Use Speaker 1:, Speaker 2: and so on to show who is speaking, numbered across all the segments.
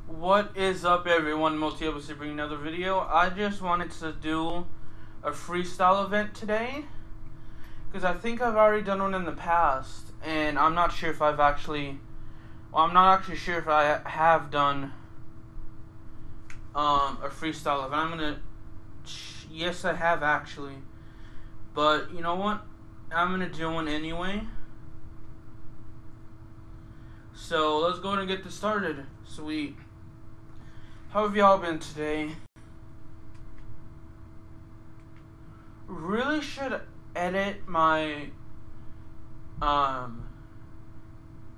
Speaker 1: What is up, everyone? Multi-obviously bringing another video. I just wanted to do a freestyle event today because I think I've already done one in the past, and I'm not sure if I've actually. Well, I'm not actually sure if I have done a freestyle event. I'm gonna. Yes, I have actually, but you know what? I'm gonna do one anyway. So let's go ahead and get this started. Sweet. How have y'all been today? Really should edit my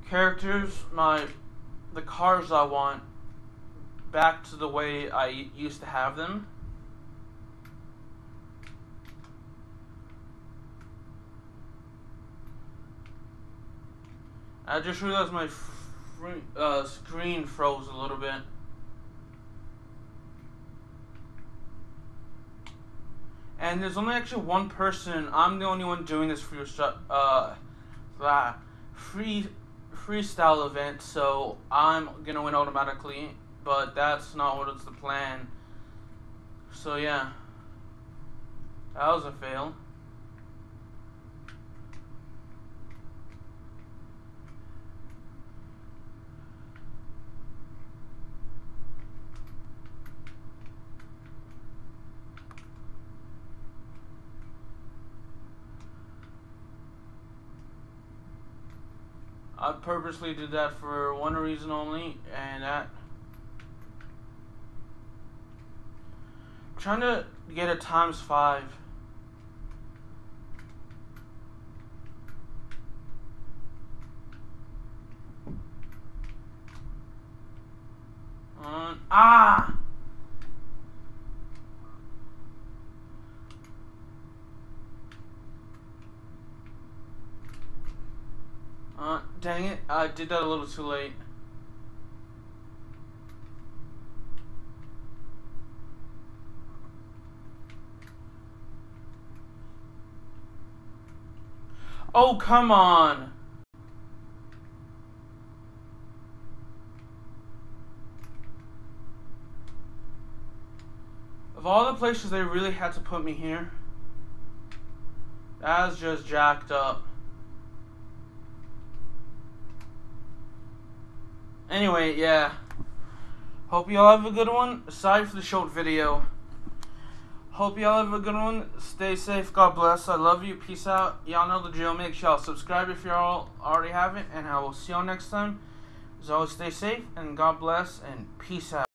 Speaker 1: characters, the cars I want back to the way I used to have them. I just realized my screen froze a little bit. And there's only actually one person. I'm the only one doing this freestyle event, so I'm gonna win automatically. But that's not what it's the plan. So yeah, that was a fail. I purposely did that for one reason only, and that I'm trying to get a ×5. Dang it, I did that a little too late. Oh, come on. Of all the places they really had to put me here, that's just jacked up. Anyway, yeah. Hope y'all have a good one. Sorry for the short video. Hope y'all have a good one. Stay safe. God bless. I love you. Peace out. Y'all know the drill. Make sure y'all subscribe if y'all already haven't. And I will see y'all next time. As always, stay safe and God bless and peace out.